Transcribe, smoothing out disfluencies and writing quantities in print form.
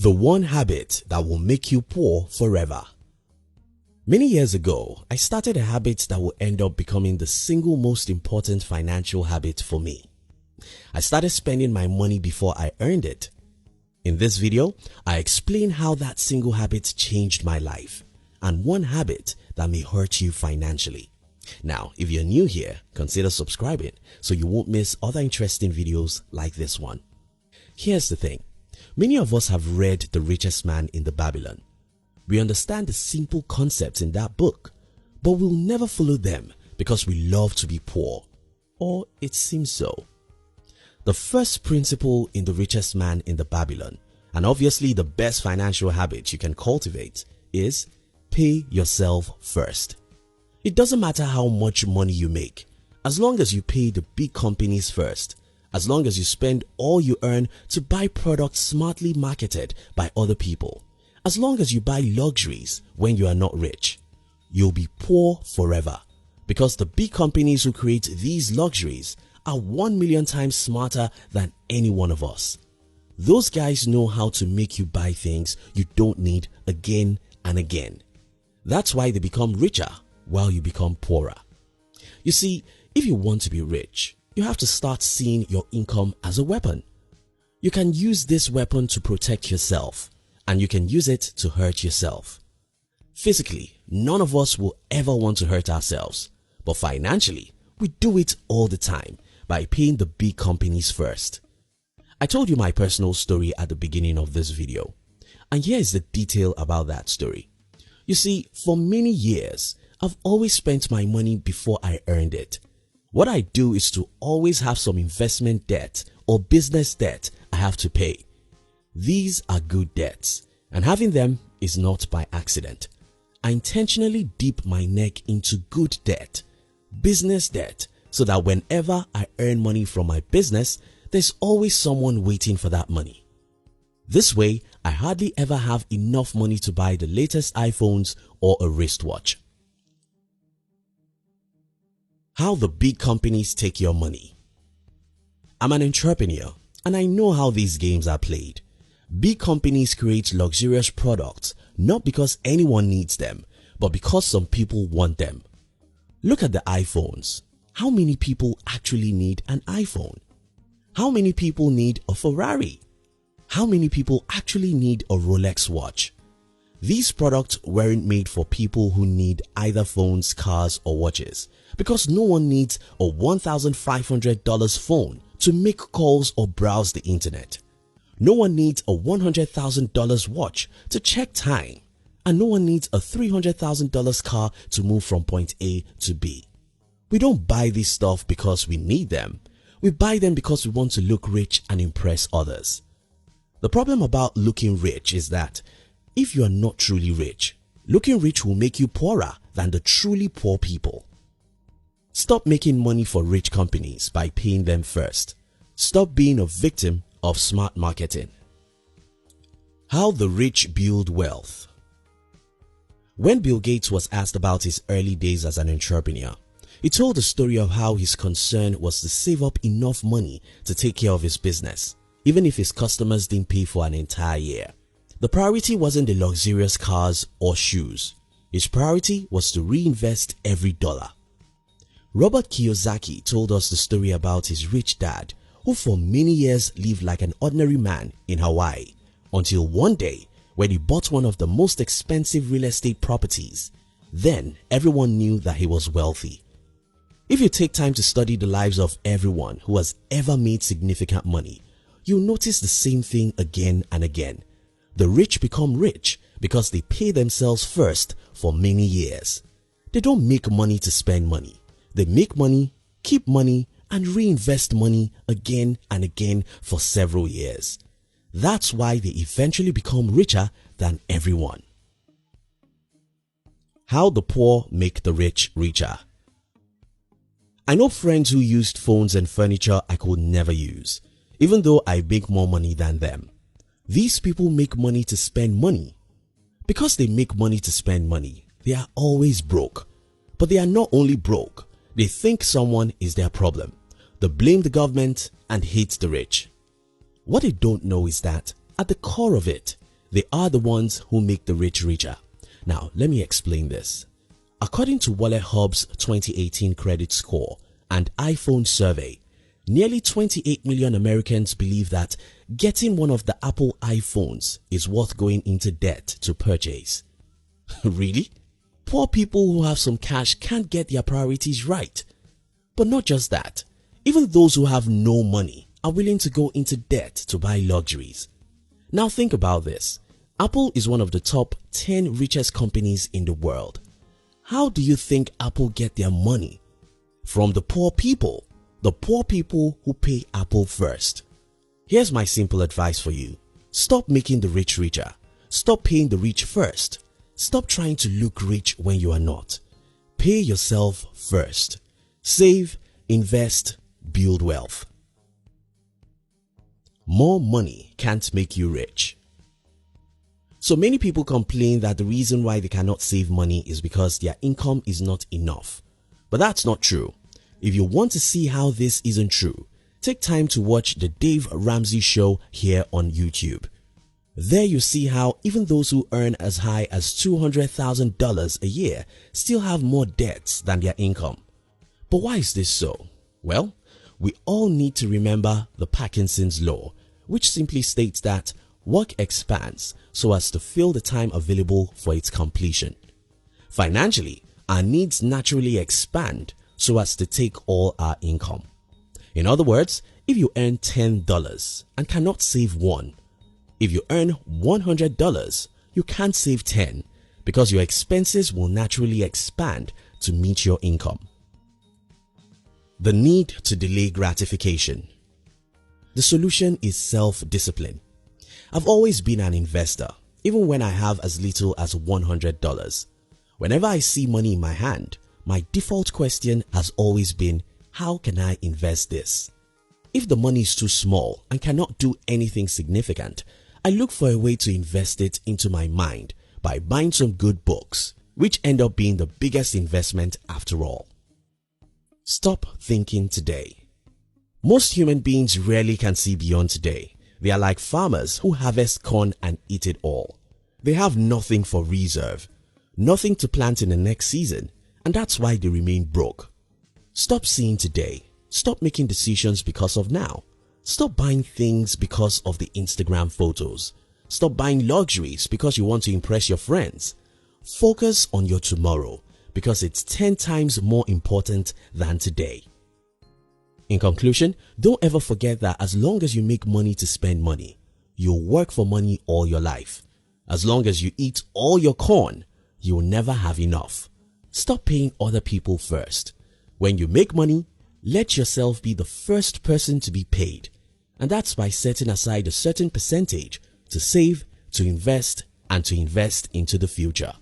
The one habit that will make you poor forever. Many years ago, I started a habit that will end up becoming the single most important financial habit for me. I started spending my money before I earned it. In this video, I explain how that single habit changed my life and one habit that may hurt you financially. Now, if you're new here, consider subscribing so you won't miss other interesting videos like this one. Here's the thing. Many of us have read The Richest Man in the Babylon. We understand the simple concepts in that book, but we'll never follow them because we love to be poor, or it seems so. The first principle in The Richest Man in the Babylon, and obviously the best financial habit you can cultivate, is pay yourself first. It doesn't matter how much money you make, as long as you pay the big companies first. As long as you spend all you earn to buy products smartly marketed by other people, as long as you buy luxuries when you are not rich, you'll be poor forever, because the big companies who create these luxuries are 1 million times smarter than any one of us. Those guys know how to make you buy things you don't need again and again. That's why they become richer while you become poorer. You see, if you want to be rich, you have to start seeing your income as a weapon. You can use this weapon to protect yourself, and you can use it to hurt yourself. Physically, none of us will ever want to hurt ourselves, but financially, we do it all the time by paying the big companies first. I told you my personal story at the beginning of this video, and here is the detail about that story. You see, for many years, I've always spent my money before I earned it. What I do is to always have some investment debt or business debt I have to pay. These are good debts, and having them is not by accident. I intentionally dip my neck into good debt, business debt, so that whenever I earn money from my business, there's always someone waiting for that money. This way, I hardly ever have enough money to buy the latest iPhones or a wristwatch. How the big companies take your money. I'm an entrepreneur and I know how these games are played. Big companies create luxurious products not because anyone needs them, but because some people want them. Look at the iPhones. How many people actually need an iPhone? How many people need a Ferrari? How many people actually need a Rolex watch? These products weren't made for people who need either phones, cars or watches, because no one needs a $1,500 phone to make calls or browse the internet. No one needs a $100,000 watch to check time, and no one needs a $300,000 car to move from point A to B. We don't buy this stuff because we need them. We buy them because we want to look rich and impress others. The problem about looking rich is that if you are not truly rich, looking rich will make you poorer than the truly poor people. Stop making money for rich companies by paying them first. Stop being a victim of smart marketing. How the rich build wealth. When Bill Gates was asked about his early days as an entrepreneur, he told the story of how his concern was to save up enough money to take care of his business, even if his customers didn't pay for an entire year. The priority wasn't the luxurious cars or shoes. His priority was to reinvest every dollar. Robert Kiyosaki told us the story about his rich dad who for many years lived like an ordinary man in Hawaii until one day when he bought one of the most expensive real estate properties. Then everyone knew that he was wealthy. If you take time to study the lives of everyone who has ever made significant money, you'll notice the same thing again and again. The rich become rich because they pay themselves first for many years. They don't make money to spend money. They make money, keep money, and reinvest money again and again for several years. That's why they eventually become richer than everyone. How the poor make the rich richer. I know friends who used phones and furniture I could never use, even though I make more money than them. These people make money to spend money. Because they make money to spend money, they are always broke. But they are not only broke, they think someone is their problem. They blame the government and hate the rich. What they don't know is that, at the core of it, They are the ones who make the rich richer. Now, let me explain this. According to Wallet Hub's 2018 credit score and iPhone survey, nearly 28 million Americans believe that getting one of the Apple iPhones is worth going into debt to purchase. Really? Poor people who have some cash can't get their priorities right. But not just that, even those who have no money are willing to go into debt to buy luxuries. Now think about this. Apple is one of the top 10 richest companies in the world. How do you think Apple get their money? From the poor people who pay Apple first. Here's my simple advice for you. Stop making the rich richer. Stop paying the rich first. Stop trying to look rich when you are not. Pay yourself first. Save, invest, build wealth. More money can't make you rich. So many people complain that the reason why they cannot save money is because their income is not enough. But that's not true. If you want to see how this isn't true, take time to watch the Dave Ramsey Show here on YouTube. There you see how even those who earn as high as $200,000 a year still have more debts than their income. But why is this so? Well, we all need to remember the Parkinson's law, which simply states that work expands so as to fill the time available for its completion. Financially, our needs naturally expand so as to take all our income. In other words, if you earn $10 and cannot save $1, if you earn $100, you can't save 10 because your expenses will naturally expand to meet your income. The need to delay gratification. The solution is self-discipline. I've always been an investor, even when I have as little as $100. Whenever I see money in my hand, my default question has always been, how can I invest this? If the money is too small and cannot do anything significant, I look for a way to invest it into my mind by buying some good books, which end up being the biggest investment after all. Stop thinking today. Most human beings rarely can see beyond today. They are like farmers who harvest corn and eat it all. They have nothing for reserve, nothing to plant in the next season, and that's why they remain broke. Stop seeing today. Stop making decisions because of now. Stop buying things because of the Instagram photos. Stop buying luxuries because you want to impress your friends. Focus on your tomorrow because it's 10 times more important than today. In conclusion, don't ever forget that as long as you make money to spend money, you'll work for money all your life. As long as you eat all your corn, you'll never have enough. Stop paying other people first. When you make money, let yourself be the first person to be paid. And that's by setting aside a certain percentage to save, to invest, and to invest into the future.